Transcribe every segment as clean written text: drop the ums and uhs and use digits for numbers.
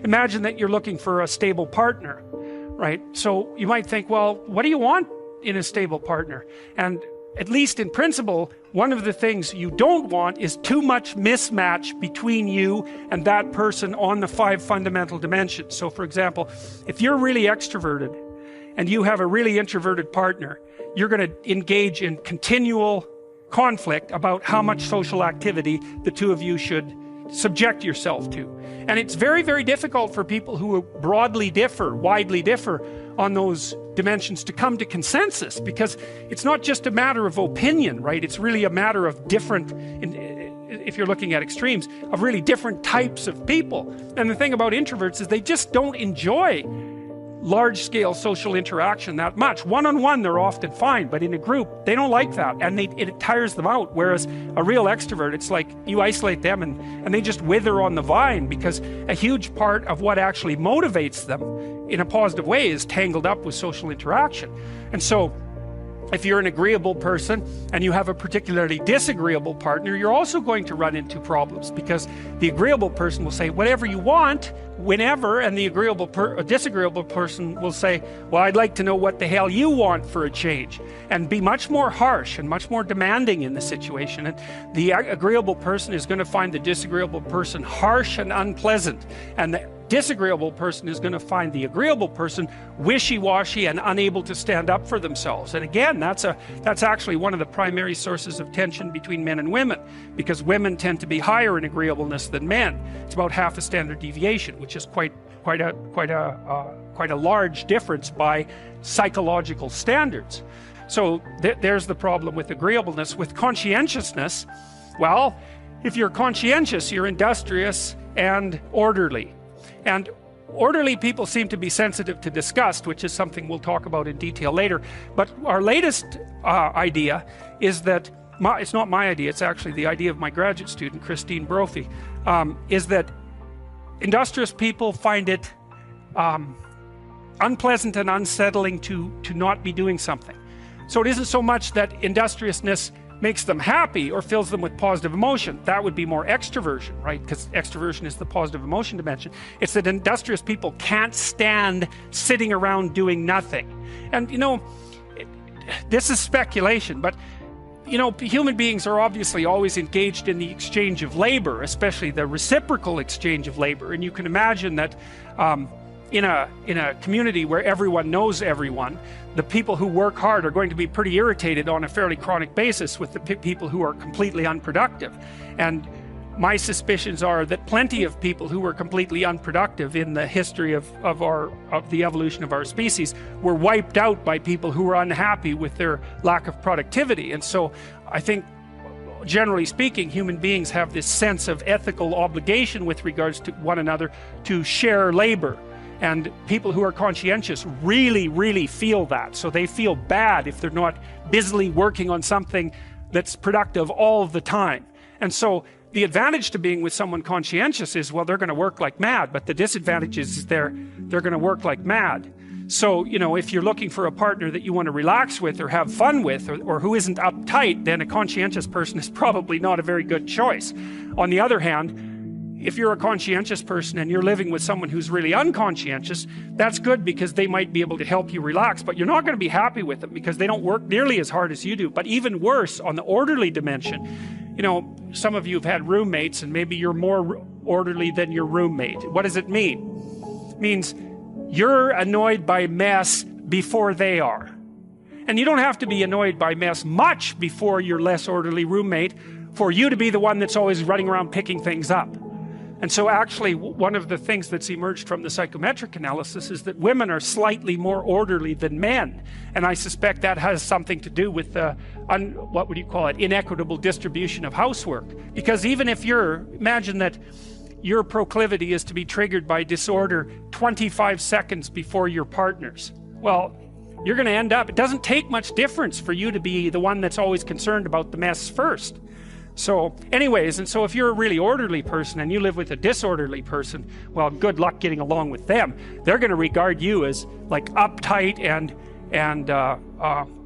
imagine that you're looking for a stable partner, right? So you might think, well, what do you want in a stable partner? And at least in principle, one of the things you don't want is too much mismatch between you and that person on the 5 fundamental dimensions. So for example, if you're really extroverted and you have a really introverted partner, you're going to engage in continual conflict about how much social activity the two of you should subject yourself to. And it's very, very difficult for people who widely differ on those dimensions to come to consensus, because it's not just a matter of opinion, right? It's really a matter of different, if you're looking at extremes, of really different types of people. And the thing about introverts is they just don't enjoy large-scale social interaction that much. One-on-one, they're often fine, but in a group, they don't like that, and it tires them out. Whereas a real extrovert, it's like you isolate them and they just wither on the vine, because a huge part of what actually motivates them in a positive way is tangled up with social interaction. And so if you're an agreeable person and you have a particularly disagreeable partner, you're also going to run into problems, because the agreeable person will say whatever you want whenever, and the disagreeable person will say, well, I'd like to know what the hell you want for a change, and be much more harsh and much more demanding in the situation. And the agreeable person is going to find the disagreeable person harsh and unpleasant, and the disagreeable person is going to find the agreeable person wishy-washy and unable to stand up for themselves. And again, that's actually one of the primary sources of tension between men and women, because women tend to be higher in agreeableness than men. It's about half a standard deviation, which is quite a large difference by psychological standards. So there's the problem with agreeableness. With conscientiousness, well, if you're conscientious, you're industrious and orderly. And orderly people seem to be sensitive to disgust, which is something we'll talk about in detail later. But our latest idea is that, it's not my idea, it's actually the idea of my graduate student, Christine Brophy, is that industrious people find it unpleasant and unsettling to not be doing something. So it isn't so much that industriousness makes them happy or fills them with positive emotion. That would be more extroversion, right? Because extroversion is the positive emotion dimension. It's that industrious people can't stand sitting around doing nothing. And this is speculation, but human beings are obviously always engaged in the exchange of labor, especially the reciprocal exchange of labor. And you can imagine that in a community where everyone knows everyone, the people who work hard are going to be pretty irritated on a fairly chronic basis with the people who are completely unproductive. And my suspicions are that plenty of people who were completely unproductive in the history of the evolution of our species were wiped out by people who were unhappy with their lack of productivity. And so I think, generally speaking, human beings have this sense of ethical obligation with regards to one another to share labor. And people who are conscientious really, really feel that. So they feel bad if they're not busily working on something that's productive all the time. And so the advantage to being with someone conscientious is, well, they're going to work like mad. But the disadvantage is they're going to work like mad. So, if you're looking for a partner that you want to relax with or have fun with, or who isn't uptight, then a conscientious person is probably not a very good choice. On the other hand, if you're a conscientious person and you're living with someone who's really unconscientious, that's good, because they might be able to help you relax, but you're not going to be happy with them because they don't work nearly as hard as you do. But even worse, on the orderly dimension, some of you have had roommates, and maybe you're more orderly than your roommate. What does it mean? It means you're annoyed by mess before they are. And you don't have to be annoyed by mess much before your less orderly roommate for you to be the one that's always running around picking things up. And so actually, one of the things that's emerged from the psychometric analysis is that women are slightly more orderly than men. And I suspect that has something to do with the, what would you call it, inequitable distribution of housework. Because even if imagine that your proclivity is to be triggered by disorder 25 seconds before your partner's. Well, you're going to end up, it doesn't take much difference for you to be the one that's always concerned about the mess first. So anyways, and so if you're a really orderly person and you live with a disorderly person, well, good luck getting along with them. They're going to regard you as like uptight and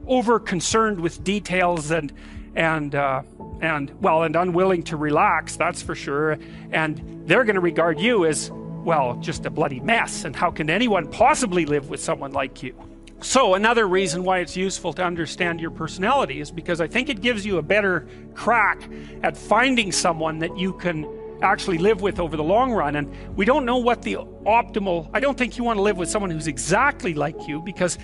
over concerned with details and unwilling to relax, that's for sure. And they're going to regard you as well, just a bloody mess. And how can anyone possibly live with someone like you? So another reason why it's useful to understand your personality is because I think it gives you a better crack at finding someone that you can actually live with over the long run. And we don't know what the optimal, I don't think you want to live with someone who's exactly like you, because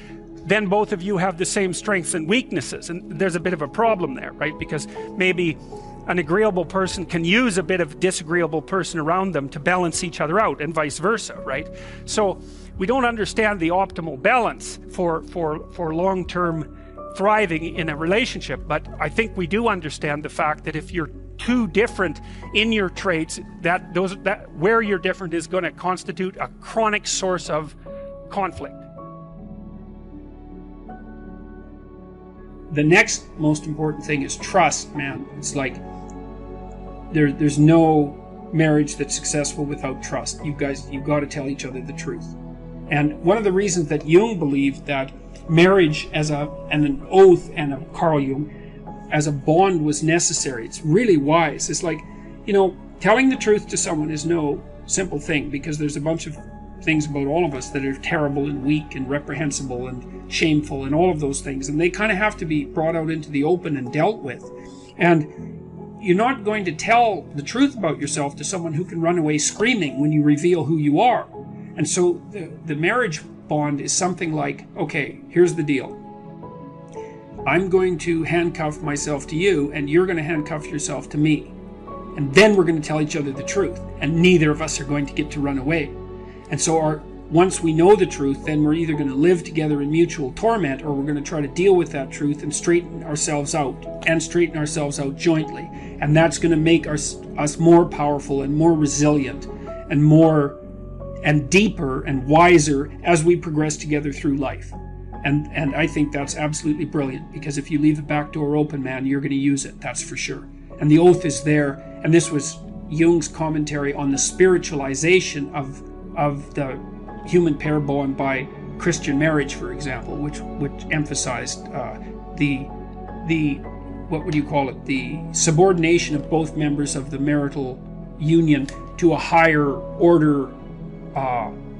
then both of you have the same strengths and weaknesses, and there's a bit of a problem there, right? Because maybe an agreeable person can use a bit of disagreeable person around them to balance each other out, and vice versa, right? So we don't understand the optimal balance for long-term thriving in a relationship, but I think we do understand the fact that if you're too different in your traits, that where you're different is going to constitute a chronic source of conflict. The next most important thing is trust, man. It's like there's no marriage that's successful without trust. You've got to tell each other the truth. And one of the reasons that Jung believed that marriage and an oath, and Carl Jung, as a bond was necessary, it's really wise. It's like, telling the truth to someone is no simple thing, because there's a bunch of things about all of us that are terrible and weak and reprehensible and shameful and all of those things, and they kind of have to be brought out into the open and dealt with. And you're not going to tell the truth about yourself to someone who can run away screaming when you reveal who you are. And so the marriage bond is something like, okay, here's the deal. I'm going to handcuff myself to you, and you're going to handcuff yourself to me. And then we're going to tell each other the truth, and neither of us are going to get to run away. And so once we know the truth, then we're either going to live together in mutual torment, or we're going to try to deal with that truth and straighten ourselves out jointly. And that's going to make us more powerful and more resilient and deeper and wiser as we progress together through life. And I think that's absolutely brilliant, because if you leave the back door open, man, you're going to use it, that's for sure. And the oath is there, and this was Jung's commentary on the spiritualization of the human pair bond by Christian marriage, for example, which emphasized the subordination of both members of the marital union to a higher order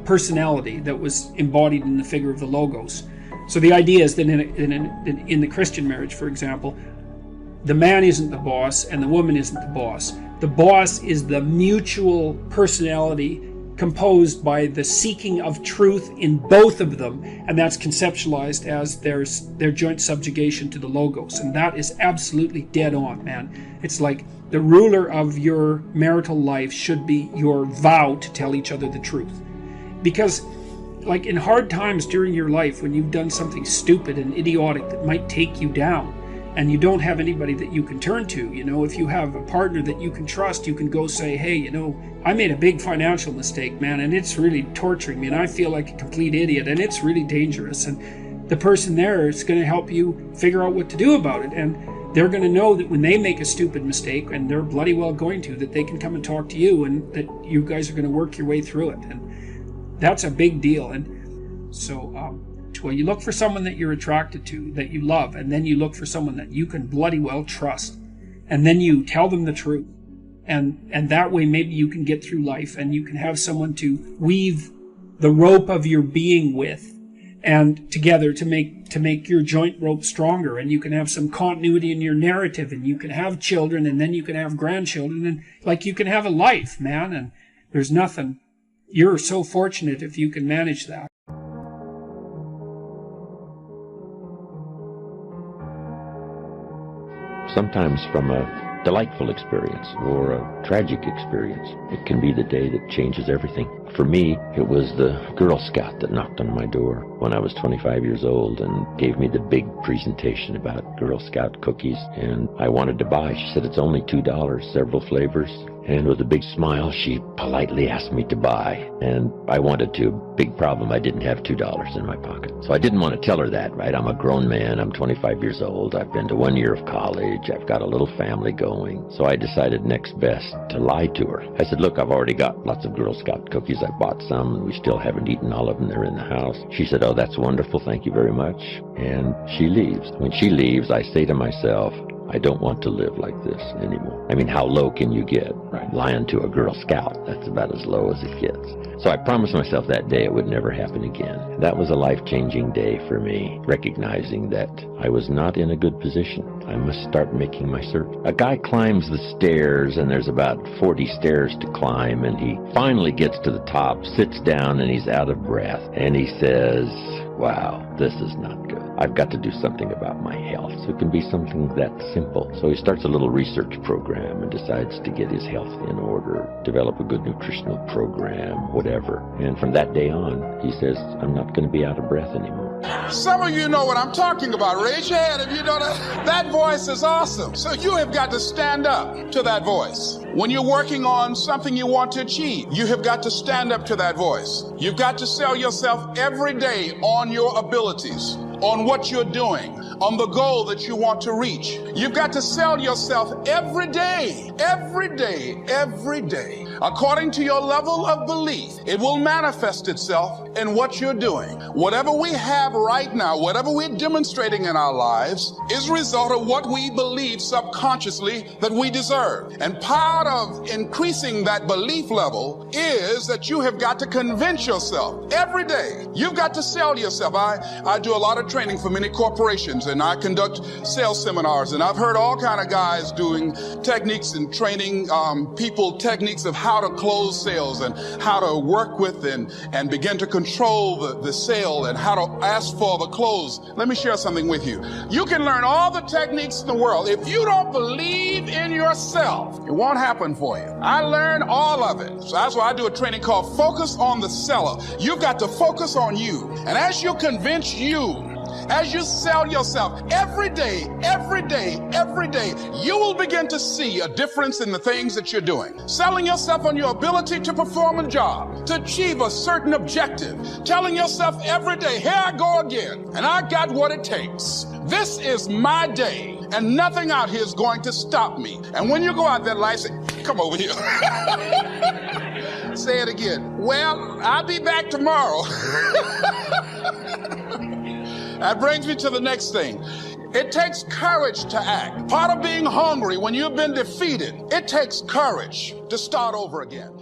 personality that was embodied in the figure of the Logos. So the idea is that in the Christian marriage, for example, the man isn't the boss and the woman isn't the boss. The boss is the mutual personality composed by the seeking of truth in both of them, and that's conceptualized as their joint subjugation to the Logos. And that is absolutely dead on, man. It's like the ruler of your marital life should be your vow to tell each other the truth. Because like in hard times during your life, when you've done something stupid and idiotic that might take you down, and you don't have anybody that you can turn to, if you have a partner that you can trust, you can go say, hey, I made a big financial mistake, man, and it's really torturing me, and I feel like a complete idiot, and it's really dangerous. And the person there is going to help you figure out what to do about it. And they're going to know that when they make a stupid mistake, and they're bloody well going to, that they can come and talk to you, and that you guys are going to work your way through it. And that's a big deal. And so, well, you look for someone that you're attracted to, that you love, and then you look for someone that you can bloody well trust, and then you tell them the truth, and that way maybe you can get through life, and you can have someone to weave the rope of your being with, and together to make your joint rope stronger, and you can have some continuity in your narrative, and you can have children, and then you can have grandchildren, and like you can have a life, man. And there's nothing. You're so fortunate if you can manage that. Sometimes from a delightful experience or a tragic experience, it can be the day that changes everything. For me, it was the Girl Scout that knocked on my door when I was 25 years old and gave me the big presentation about Girl Scout cookies, and I wanted to buy. She said, it's only $2, several flavors. And with a big smile, she politely asked me to buy. And I wanted to. Big problem, I didn't have $2 in my pocket. So I didn't want to tell her that, right? I'm a grown man. I'm 25 years old. I've been to 1 year of college. I've got a little family going. So I decided next best to lie to her. I said, look, I've already got lots of Girl Scout cookies. I bought some, and we still haven't eaten all of them. They're in the house. She said, oh, that's wonderful. Thank you very much. And she leaves. When she leaves, I say to myself, I don't want to live like this anymore. I mean, how low can you get? Right. Lying to a Girl Scout, that's about as low as it gets. So I promised myself that day it would never happen again. That was a life-changing day for me, recognizing that I was not in a good position. I must start making my search. A guy climbs the stairs, and there's about 40 stairs to climb, and he finally gets to the top, sits down, and he's out of breath. And he says, wow, this is not good. I've got to do something about my health. So it can be something that simple. So he starts a little research program and decides to get his health in order, develop a good nutritional program, whatever. And from that day on, he says, I'm not going to be out of breath anymore. Some of you know what I'm talking about. Raise your hand if you know that. That voice is awesome. So you have got to stand up to that voice. When you're working on something you want to achieve, you have got to stand up to that voice. You've got to sell yourself every day on your abilities, on what you're doing, on the goal that you want to reach. You've got to sell yourself every day, every day, every day. According to your level of belief, it will manifest itself in what you're doing. Whatever we have right now, whatever we're demonstrating in our lives, is a result of what we believe subconsciously that we deserve. And part of increasing that belief level is that you have got to convince yourself every day. You've got to sell yourself. I do a lot of training for many corporations, and I conduct sales seminars, and I've heard all kind of guys doing techniques and training people techniques of how to close sales and how to work with and begin to control the sale and how to ask for the close. Let me share something with you. You can learn all the techniques in the world. If you don't believe in yourself, it won't happen for you. I learned all of it. So that's why I do a training called Focus on the Seller. You've got to focus on you. And as you convince you, as you sell yourself every day, every day, every day, you will begin to see a difference in the things that you're doing. Selling yourself on your ability to perform a job, to achieve a certain objective. Telling yourself every day, here I go again, and I got what it takes. This is my day, and nothing out here is going to stop me. And when you go out there, life, say, come over here. Say it again. Well, I'll be back tomorrow. That brings me to the next thing. It takes courage to act. Part of being hungry when you've been defeated, it takes courage to start over again.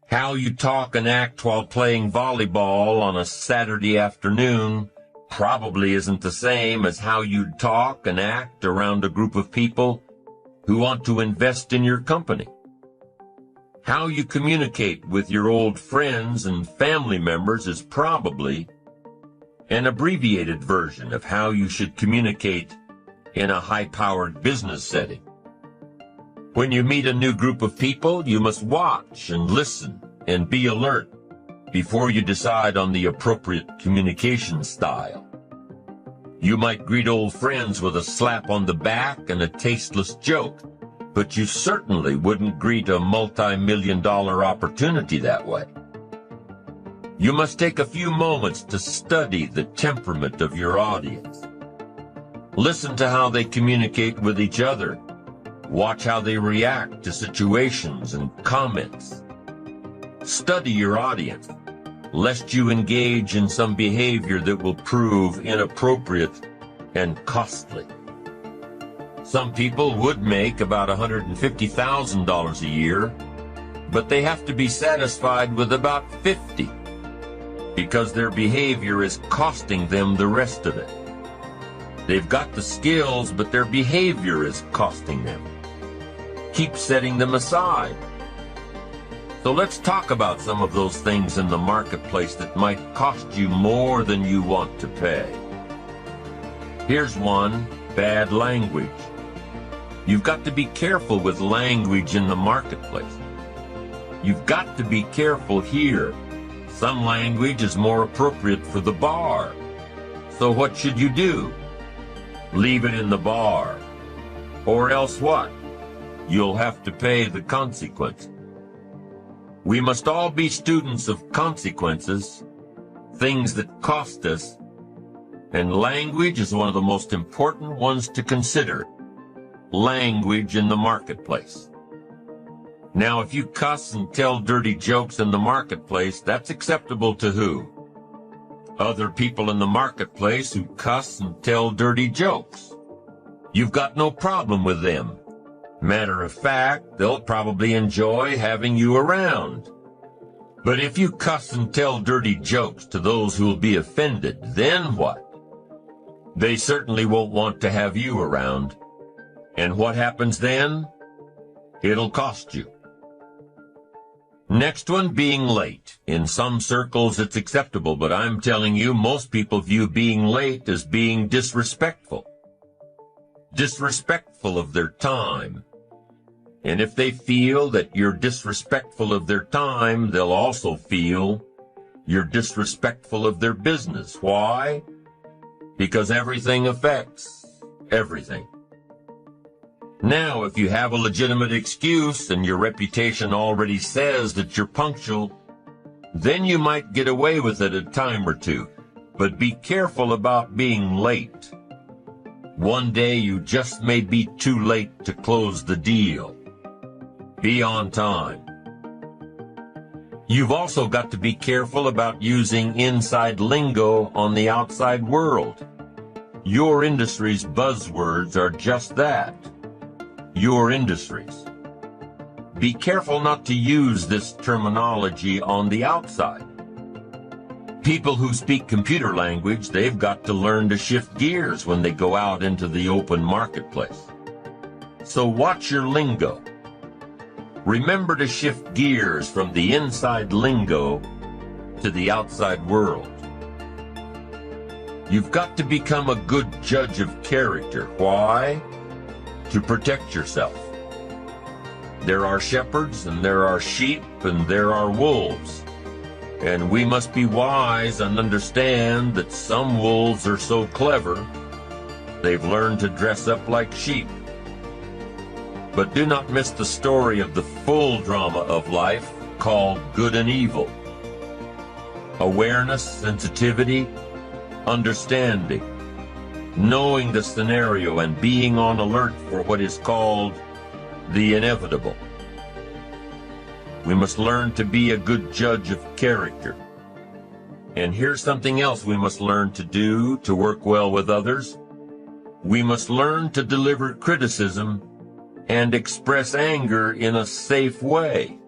How you talk and act while playing volleyball on a Saturday afternoon probably isn't the same as how you'd talk and act around a group of people who want to invest in your company. How you communicate with your old friends and family members is probably an abbreviated version of how you should communicate in a high-powered business setting. When you meet a new group of people, you must watch and listen and be alert before you decide on the appropriate communication style. You might greet old friends with a slap on the back and a tasteless joke, but you certainly wouldn't greet a multi-million-dollar opportunity that way. You must take a few moments to study the temperament of your audience. Listen to how they communicate with each other. Watch how they react to situations and comments. Study your audience, lest you engage in some behavior that will prove inappropriate and costly. Some people would make about $150,000 a year, but they have to be satisfied with about $50,000 because their behavior is costing them the rest of it. They've got the skills, but their behavior is costing them. Keep setting them aside. So let's talk about some of those things in the marketplace that might cost you more than you want to pay. Here's one: bad language. You've got to be careful with language in the marketplace. You've got to be careful here. Some language is more appropriate for the bar. So what should you do? Leave it in the bar. Or else what? You'll have to pay the consequence. We must all be students of consequences, things that cost us, and language is one of the most important ones to consider. Language in the marketplace. Now, if you cuss and tell dirty jokes in the marketplace, that's acceptable to who? Other people in the marketplace who cuss and tell dirty jokes. You've got no problem with them. Matter of fact, they'll probably enjoy having you around. But if you cuss and tell dirty jokes to those who'll be offended, then what? They certainly won't want to have you around. And what happens then? It'll cost you. Next one, being late. In some circles it's acceptable, but I'm telling you, most people view being late as being disrespectful. Disrespectful of their time. And if they feel that you're disrespectful of their time, they'll also feel you're disrespectful of their business. Why? Because everything affects everything. Now, if you have a legitimate excuse and your reputation already says that you're punctual, then you might get away with it a time or two. But be careful about being late. One day you just may be too late to close the deal. Be on time. You've also got to be careful about using inside lingo on the outside world. Your industry's buzzwords are just that. Your industries. Be careful not to use this terminology on the outside. People who speak computer language, they've got to learn to shift gears when they go out into the open marketplace. So watch your lingo. Remember to shift gears from the inside lingo to the outside world. You've got to become a good judge of character. Why? To protect yourself. There are shepherds and there are sheep and there are wolves. And we must be wise and understand that some wolves are so clever, they've learned to dress up like sheep. But do not miss the story of the full drama of life called good and evil. Awareness, sensitivity, understanding, knowing the scenario and being on alert for what is called the inevitable. We must learn to be a good judge of character. And here's something else we must learn to do to work well with others. We must learn to deliver criticism and express anger in a safe way.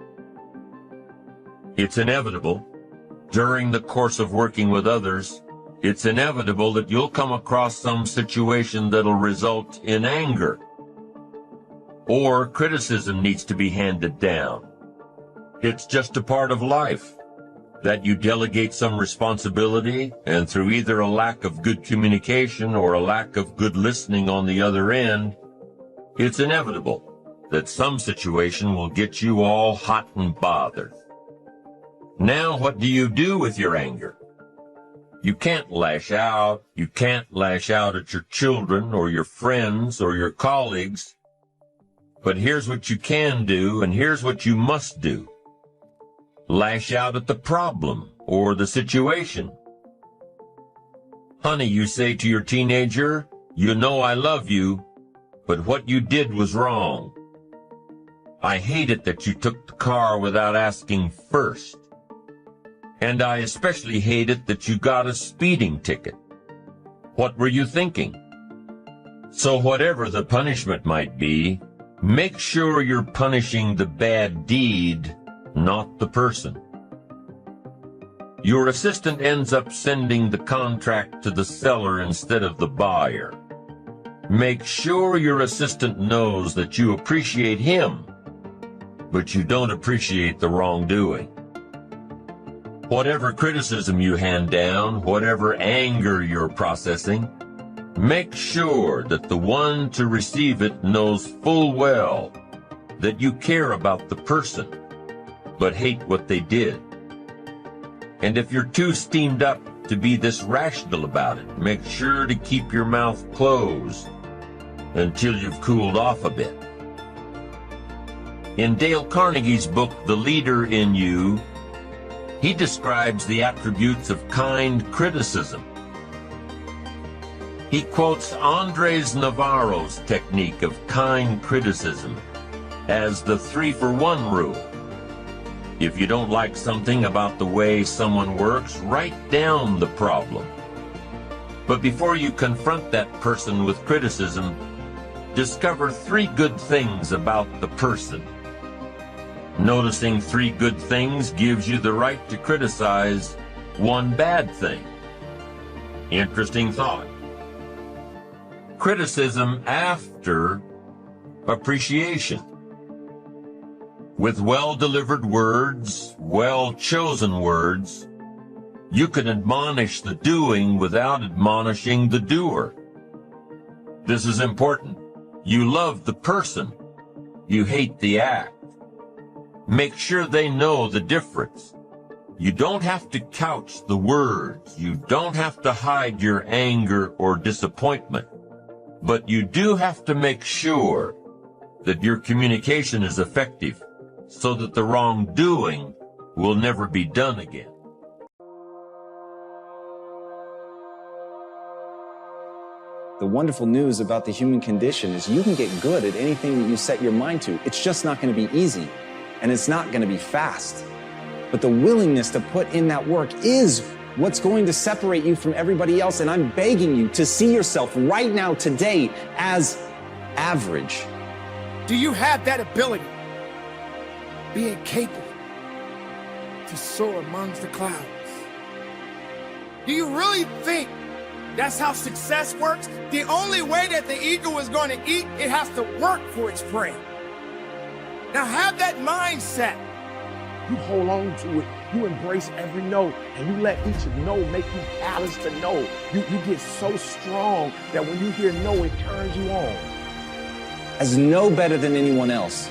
It's inevitable. During the course of working with others, it's inevitable that you'll come across some situation that'll result in anger. Or criticism needs to be handed down. It's just a part of life, that you delegate some responsibility, and through either a lack of good communication or a lack of good listening on the other end, it's inevitable that some situation will get you all hot and bothered. Now, what do you do with your anger? You can't lash out. You can't lash out at your children or your friends or your colleagues. But here's what you can do, and here's what you must do. Lash out at the problem or the situation. Honey, you say to your teenager, you know I love you, but what you did was wrong. I hate it that you took the car without asking first. And I especially hate it that you got a speeding ticket. What were you thinking? So whatever the punishment might be, make sure you're punishing the bad deed, not the person. Your assistant ends up sending the contract to the seller instead of the buyer. Make sure your assistant knows that you appreciate him, but you don't appreciate the wrongdoing. Whatever criticism you hand down, whatever anger you're processing, make sure that the one to receive it knows full well that you care about the person, but hate what they did. And if you're too steamed up to be this rational about it, make sure to keep your mouth closed until you've cooled off a bit. In Dale Carnegie's book, The Leader in You, he describes the attributes of kind criticism. He quotes Andres Navarro's technique of kind criticism as the 3-for-1 rule. If you don't like something about the way someone works, write down the problem. But before you confront that person with criticism, discover 3 good things about the person. Noticing 3 good things gives you the right to criticize 1 bad thing. Interesting thought. Criticism after appreciation. With well-delivered words, well-chosen words, you can admonish the doing without admonishing the doer. This is important. You love the person. You hate the act. Make sure they know the difference. You don't have to couch the words. You don't have to hide your anger or disappointment. But you do have to make sure that your communication is effective so that the wrongdoing will never be done again. The wonderful news about the human condition is you can get good at anything that you set your mind to. It's just not going to be easy, and it's not going to be fast. But the willingness to put in that work is what's going to separate you from everybody else, and I'm begging you to see yourself right now, today, as average. Do you have that ability, being capable to soar amongst the clouds? Do you really think that's how success works? The only way that the eagle is going to eat, it has to work for its prey. Now have that mindset. You hold on to it. You embrace every no, and you let each no make you callous to no. You get so strong that when you hear no, it turns you on. As no better than anyone else,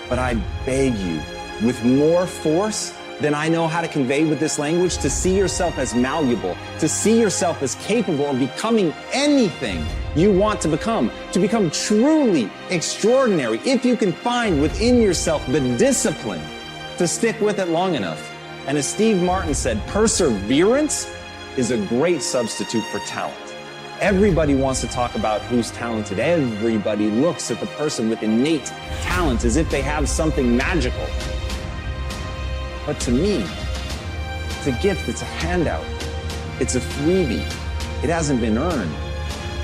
but I beg you, with more force than I know how to convey with this language, to see yourself as malleable, to see yourself as capable of becoming anything you want to become truly extraordinary, if you can find within yourself the discipline to stick with it long enough. And as Steve Martin said, perseverance is a great substitute for talent. Everybody wants to talk about who's talented. Everybody looks at the person with innate talent as if they have something magical. But to me, it's a gift, it's a handout, it's a freebie. It hasn't been earned.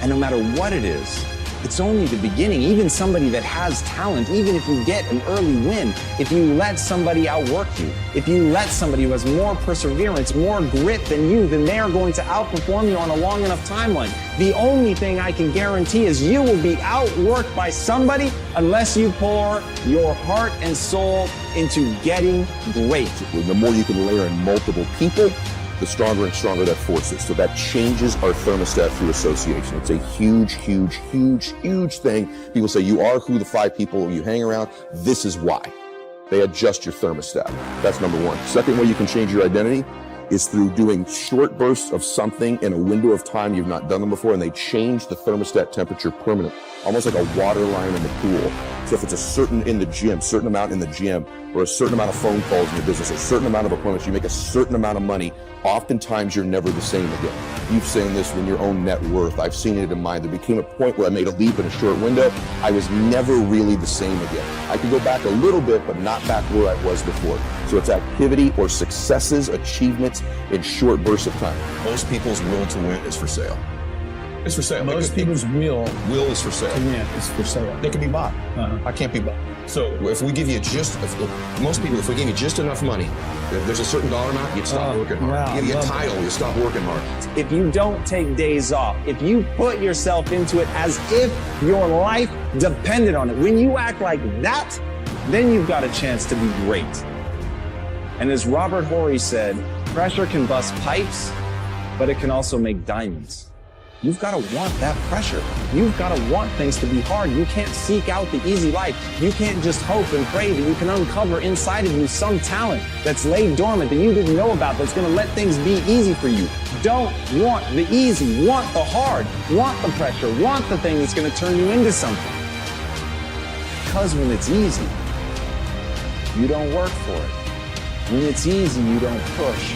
And no matter what it is, It's only the beginning. Even somebody that has talent, even if you get an early win, if you let somebody outwork you, if you let somebody who has more perseverance, more grit than you, then they are going to outperform you on a long enough timeline. The only thing I can guarantee is you will be outworked by somebody unless you pour your heart and soul into getting great. The more you can layer in multiple people, the stronger and stronger that force is. So that changes our thermostat through association. It's a huge, huge, huge, huge thing. People say you are who the 5 people you hang around. This is why. They adjust your thermostat. That's number one. Second way you can change your identity is through doing short bursts of something in a window of time you've not done them before, and they change the thermostat temperature permanently, almost like a water line in the pool. So if it's a certain amount in the gym, or a certain amount of phone calls in your business, a certain amount of appointments, you make a certain amount of money, oftentimes you're never the same again. You've seen this in your own net worth. I've seen it in mine. There became a point where I made a leap in a short window. I was never really the same again. I could go back a little bit, but not back where I was before. So it's activity or successes, achievements in short bursts of time. Most people's will to win is for sale. It's for sale. Most people's will is for sale. To win is for sale. They can be bought. I can't be bought. So if we give you if we give you just enough money, if there's a certain dollar amount, you'd stop working hard. Wow, Give you a title, you stop working hard. If you don't take days off, if you put yourself into it as if your life depended on it, when you act like that, then you've got a chance to be great. And as Robert Horry said, pressure can bust pipes, but it can also make diamonds. You've got to want that pressure. You've got to want things to be hard. You can't seek out the easy life. You can't just hope and pray that you can uncover inside of you some talent that's laid dormant that you didn't know about that's going to let things be easy for you. Don't want the easy. Want the hard. Want the pressure. Want the thing that's going to turn you into something. Because when it's easy, you don't work for it. When it's easy, you don't push.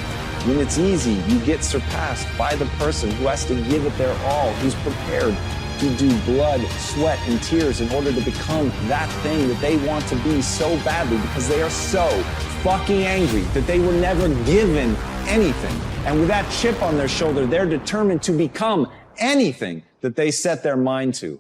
When it's easy, you get surpassed by the person who has to give it their all, who's prepared to do blood, sweat, and tears in order to become that thing that they want to be so badly because they are so fucking angry that they were never given anything. And with that chip on their shoulder, they're determined to become anything that they set their mind to.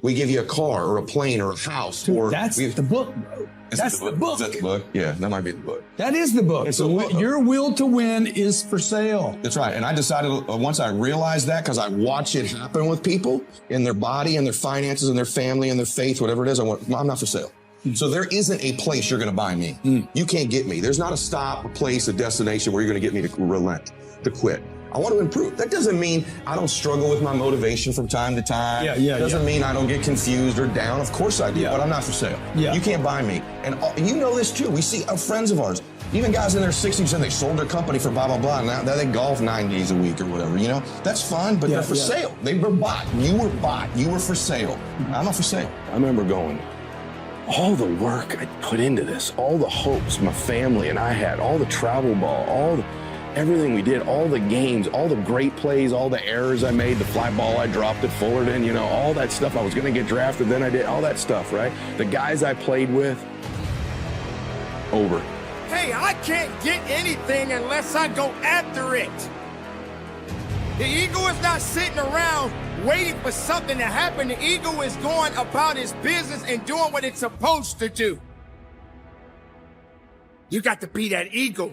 We give you a car or a plane or a house. That's the book, bro. That's the book. Is that the book? Yeah, that might be the book. That is the book. So your will to win is for sale. That's right. And I decided once I realized that, because I watch it happen with people in their body and their finances and their family and their faith, whatever it is, I'm not for sale. So there isn't a place you're going to buy me. You can't get me. There's not a stop, a place, a destination where you're going to get me to relent, to quit. I want to improve. That doesn't mean I don't struggle with my motivation from time to time. Doesn't mean I don't get confused or down. Of course I do, but I'm not for sale. You can't buy me. And you know this too. We see friends of ours, even guys in their 60s, and they sold their company for blah, blah, blah. And now they golf 9 days a week or whatever, you know? That's fun, but they're for sale. They were bought. You were bought. You were for sale. I'm not for sale. I remember going, all the work I put into this, all the hopes my family and I had, all the travel ball, everything we did, all the games, all the great plays, all the errors I made, the fly ball I dropped at Fullerton, you know, all that stuff. I was going to get drafted, then I did all that stuff, right? The guys I played with, over. Hey, I can't get anything unless I go after it. The eagle is not sitting around waiting for something to happen. The eagle is going about its business and doing what it's supposed to do. You got to be that eagle.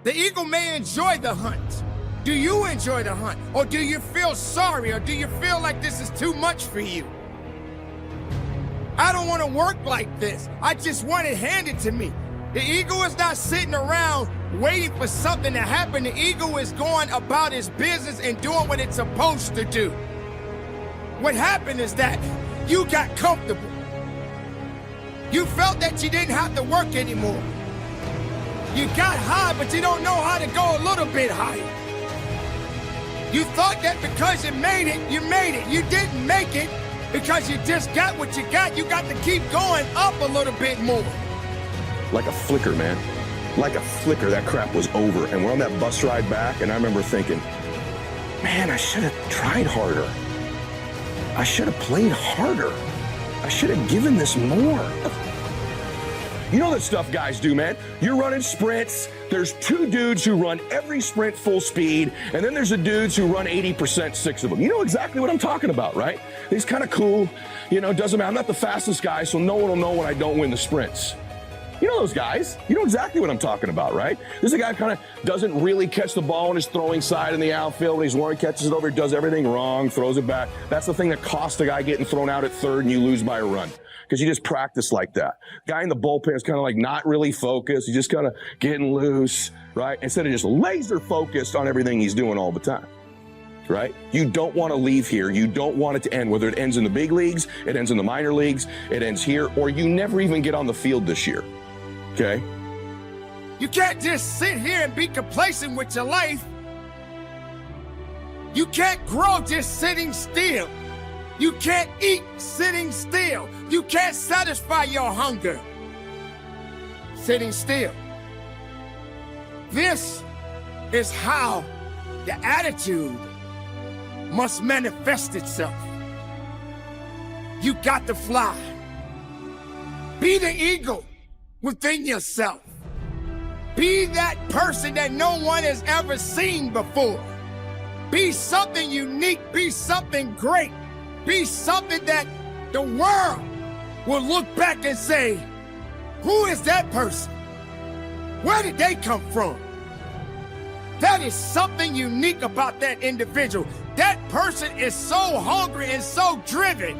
The eagle may enjoy the hunt. Do you enjoy the hunt? Or do you feel sorry? Or do you feel like this is too much for you? I don't want to work like this. I just want it handed to me. The eagle is not sitting around waiting for something to happen. The eagle is going about its business and doing what it's supposed to do. What happened is that you got comfortable. You felt that you didn't have to work anymore. You got high, but you don't know how to go a little bit higher. You thought that because you made it, you made it. You didn't make it because you just got what you got. You got to keep going up a little bit more. Like a flicker, man. Like a flicker, that crap was over. And we're on that bus ride back, and I remember thinking, man, I should have tried harder. I should have played harder. I should have given this more. You know that stuff guys do, man. You're running sprints. There's 2 dudes who run every sprint full speed, and then there's the dudes who run 80%, 6 of them. You know exactly what I'm talking about, right? He's kind of cool. You know, doesn't matter. I'm not the fastest guy, so no one will know when I don't win the sprints. You know those guys. You know exactly what I'm talking about, right? This is a guy who kind of doesn't really catch the ball on his throwing side in the outfield. When he's Warren catches it over, he does everything wrong, throws it back. That's the thing that costs a guy getting thrown out at third and you lose by a run. Because you just practice like that. Guy in the bullpen is kind of like not really focused. He's just kind of getting loose, right? Instead of just laser focused on everything he's doing all the time, right? You don't want to leave here. You don't want it to end, whether it ends in the big leagues, it ends in the minor leagues, it ends here, or you never even get on the field this year, okay? You can't just sit here and be complacent with your life. You can't grow just sitting still. You can't eat sitting still. You can't satisfy your hunger sitting still. This is how the attitude must manifest itself. You got to fly. Be the eagle within yourself. Be that person that no one has ever seen before. Be something unique. Be something great. Be something that the world will look back and say, who is that person? Where did they come from? That is something unique about that individual. That person is so hungry and so driven.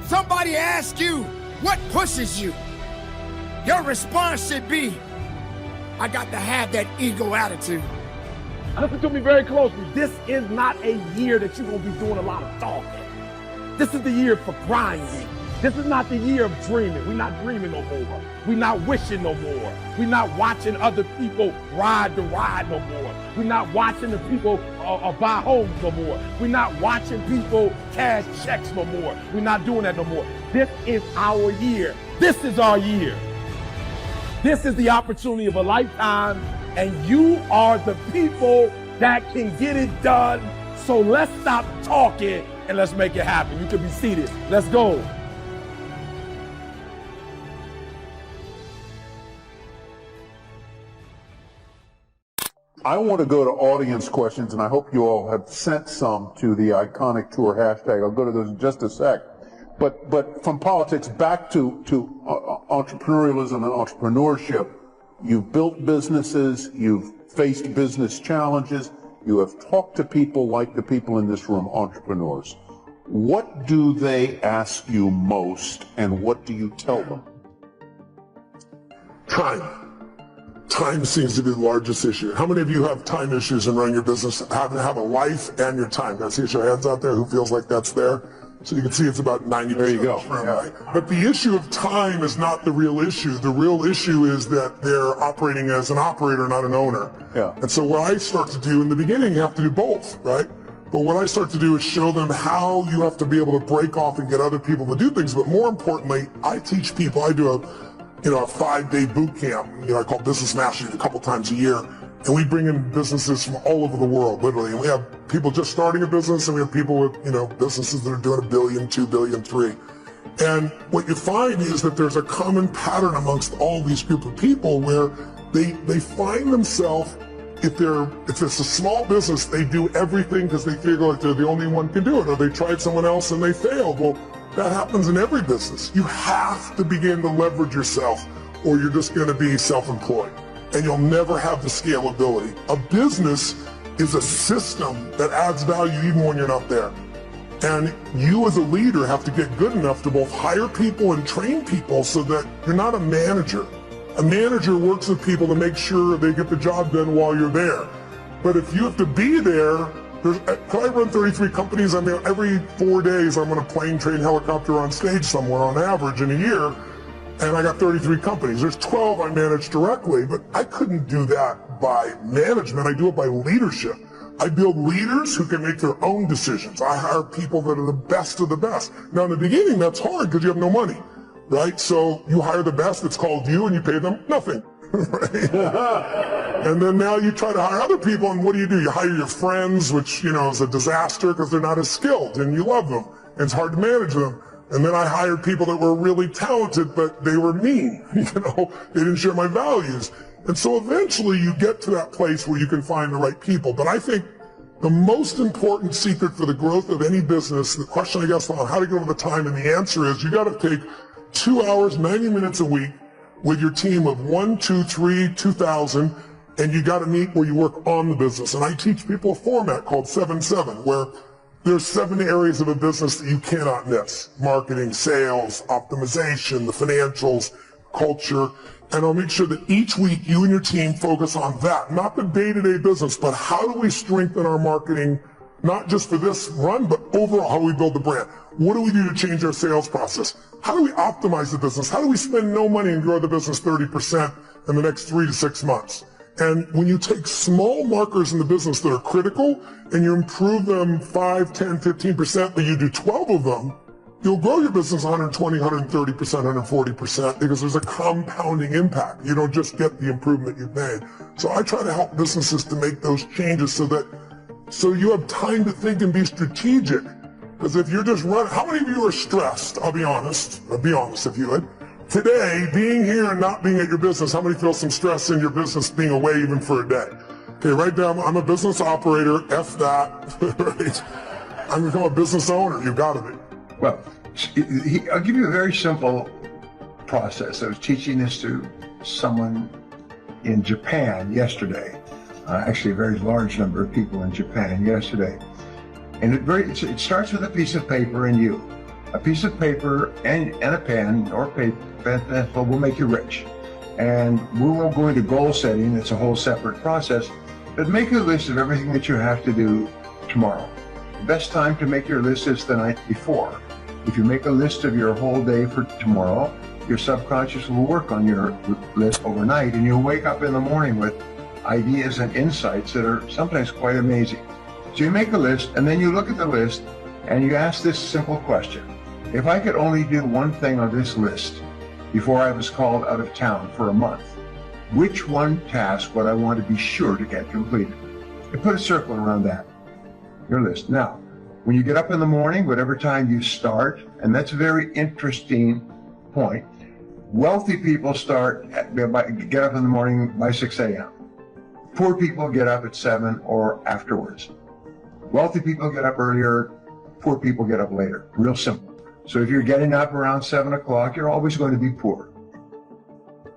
Somebody asks you, what pushes you? Your response should be, I got to have that ego attitude. Listen to me very closely. This is not a year that you're going to be doing a lot of talking. This is the year for grinding. This is not the year of dreaming. We're not dreaming no more. We're not wishing no more. We're not watching other people ride the ride no more. We're not watching the people buy homes no more. We're not watching people cash checks no more. We're not doing that no more. This is our year. This is our year. This is the opportunity of a lifetime, and you are the people that can get it done. So let's stop talking and let's make it happen. You can be seated. Let's go. I want to go to audience questions, and I hope you all have sent some to the Iconic Tour hashtag. I'll go to those in just a sec. But from politics back to entrepreneurialism and entrepreneurship, you've built businesses, you've faced business challenges, you have talked to people like the people in this room, entrepreneurs. What do they ask you most, and what do you tell them? Time. Time seems to be the largest issue. How many of you have time issues in running your business, having to have a life and your time? Can I see your hands out there who feels like that's there? So you can see it's about 90%. There you go. Yeah. But the issue of time is not the real issue. The real issue is that they're operating as an operator, not an owner. Yeah. And so what I start to do in the beginning, you have to do both, right? But what I start to do is show them how you have to be able to break off and get other people to do things. But more importantly, I teach people. I do a 5-day boot camp. I call Business Mastery a couple times a year. And we bring in businesses from all over the world, literally. And we have people just starting a business, and we have people with, businesses that are doing $1 billion, $2 billion, $3 billion. And what you find is that there's a common pattern amongst all these group of people where they find themselves, if it's a small business, they do everything because they feel like they're the only one who can do it, or they tried someone else and they failed. Well, that happens in every business. You have to begin to leverage yourself, or you're just going to be self-employed. And you'll never have the scalability. A business is a system that adds value even when you're not there. And you as a leader have to get good enough to both hire people and train people so that you're not a manager. A manager works with people to make sure they get the job done while you're there. But if you have to be there, I run 33 companies. Every 4 days I'm on a plane, train, helicopter on stage somewhere on average in a year. And I got 33 companies. There's 12 I manage directly, but I couldn't do that by management. I do it by leadership. I build leaders who can make their own decisions. I hire people that are the best of the best. Now in the beginning, that's hard because you have no money, right? So you hire the best, it's called you, and you pay them nothing, right? And then now you try to hire other people, and what do? You hire your friends, which, is a disaster because they're not as skilled, and you love them, and it's hard to manage them. And then I hired people that were really talented, but they were mean. They didn't share my values. And so eventually you get to that place where you can find the right people. But I think the most important secret for the growth of any business, the question I guess on how to get over the time, and the answer is you got to take 2 hours, 90 minutes a week with your team of 1, 2, 3, 2,000, and you got to meet where you work on the business. And I teach people a format called 7-7, where there's 7 areas of a business that you cannot miss. Marketing, sales, optimization, the financials, culture. And I'll make sure that each week you and your team focus on that, not the day-to-day business, but how do we strengthen our marketing, not just for this run, but overall, how do we build the brand? What do we do to change our sales process? How do we optimize the business? How do we spend no money and grow the business 30% in the next 3 to 6 months? And when you take small markers in the business that are critical and you improve them 5, 10, 15%, but you do 12 of them, you'll grow your business 120, 130%, 140% because there's a compounding impact. You don't just get the improvement you've made. So I try to help businesses to make those changes so you have time to think and be strategic. Because if you're just running, how many of you are stressed? I'll be honest if you would. Today, being here and not being at your business, how many feel some stress in your business being away even for a day? Okay, write down, I'm a business operator, F that, right? I'm become a business owner, you gotta be. Well, I'll give you a very simple process. I was teaching this to someone in Japan yesterday. Actually, a very large number of people in Japan yesterday. And it starts with a piece of paper and you. A piece of paper and a pen or pencil will make you rich. And we won't go into goal setting. It's a whole separate process. But make a list of everything that you have to do tomorrow. The best time to make your list is the night before. If you make a list of your whole day for tomorrow, your subconscious will work on your list overnight, and you'll wake up in the morning with ideas and insights that are sometimes quite amazing. So you make a list, and then you look at the list, and you ask this simple question. If I could only do one thing on this list before I was called out of town for a month, which one task would I want to be sure to get completed? And put a circle around that, your list. Now, when you get up in the morning, whatever time you start, and that's a very interesting point, wealthy people get up in the morning by 6 a.m. Poor people get up at 7 or afterwards. Wealthy people get up earlier, poor people get up later. Real simple. So if you're getting up around 7 o'clock, you're always going to be poor.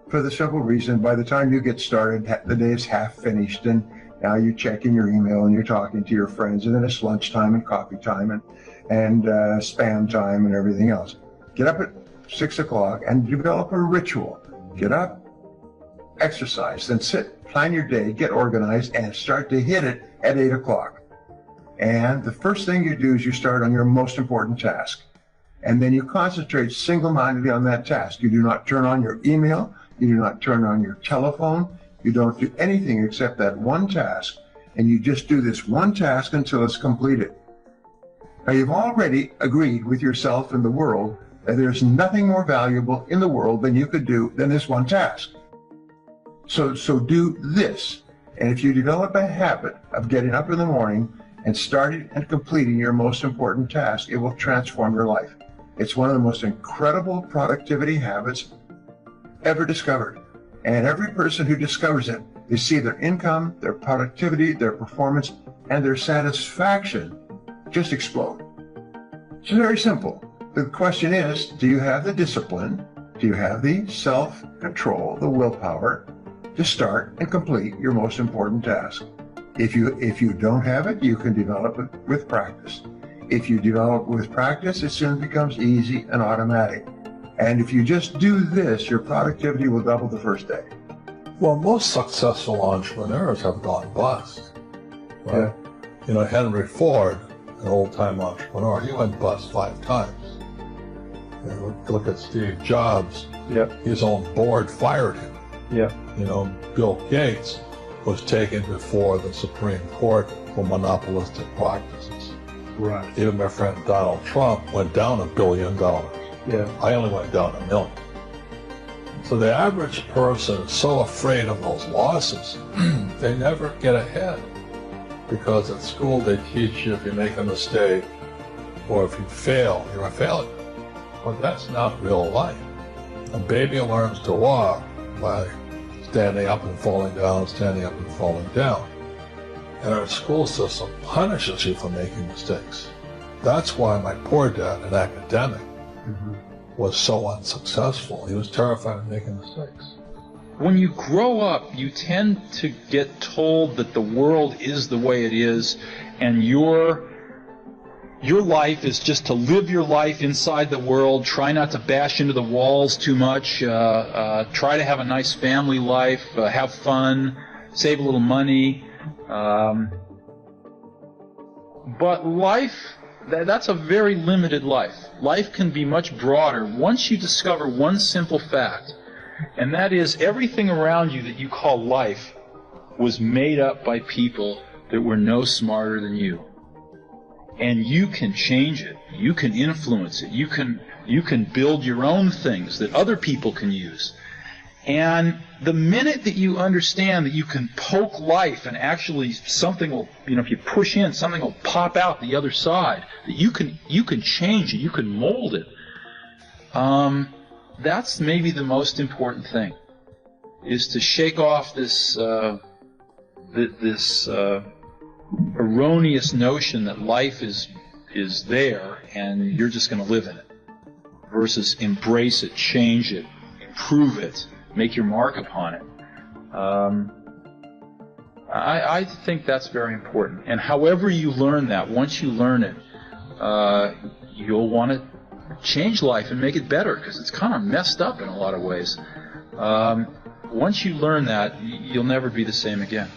For the simple reason, by the time you get started, the day is half finished, and now you're checking your email and you're talking to your friends, and then it's lunchtime and coffee time and spam time and everything else. Get up at 6 o'clock and develop a ritual. Get up, exercise, then sit, plan your day, get organized, and start to hit it at 8 o'clock. And the first thing you do is you start on your most important task. And then you concentrate single-mindedly on that task. You do not turn on your email. You do not turn on your telephone. You don't do anything except that one task. And you just do this one task until it's completed. Now, you've already agreed with yourself and the world that there's nothing more valuable in the world than you could do than this one task. So do this. And if you develop a habit of getting up in the morning and starting and completing your most important task, it will transform your life. It's one of the most incredible productivity habits ever discovered. And every person who discovers it, they see their income, their productivity, their performance, and their satisfaction just explode. It's very simple. The question is, do you have the discipline? Do you have the self-control, the willpower to start and complete your most important task? If you don't have it, you can develop it with practice. If you develop it with practice, it soon becomes easy and automatic. And if you just do this, your productivity will double the first day. Well, most successful entrepreneurs have gone bust. Right? Yeah. Henry Ford, an old-time entrepreneur, he went bust 5 times. Look at Steve Jobs. Yep. His own board fired him. Yeah. Bill Gates was taken before the Supreme Court for monopolistic practices. Right. Even my friend Donald Trump went down $1 billion. Yeah. I only went down $1 million. So the average person is so afraid of those losses, they never get ahead. Because at school they teach you if you make a mistake or if you fail, you're a failure. But that's not real life. A baby learns to walk by standing up and falling down, standing up and falling down. And our school system punishes you for making mistakes. That's why my poor dad, an academic, was so unsuccessful. He was terrified of making mistakes. When you grow up, you tend to get told that the world is the way it is, and your life is just to live your life inside the world, try not to bash into the walls too much, try to have a nice family life, have fun, save a little money. But life, that's a very limited life. Life can be much broader once you discover one simple fact, and that is everything around you that you call life was made up by people that were no smarter than you. And you can change it. You can influence it. You can build your own things that other people can use. And the minute that you understand that you can poke life and actually something will, if you push in, something will pop out the other side, that you can change it, you can mold it. That's maybe the most important thing, is to shake off this erroneous notion that life is there and you're just going to live in it, versus embrace it, change it, improve it, make your mark upon it. I think that's very important. And however you learn that, once you learn it, you'll want to change life and make it better, because it's kind of messed up in a lot of ways. Once you learn that, you'll never be the same again.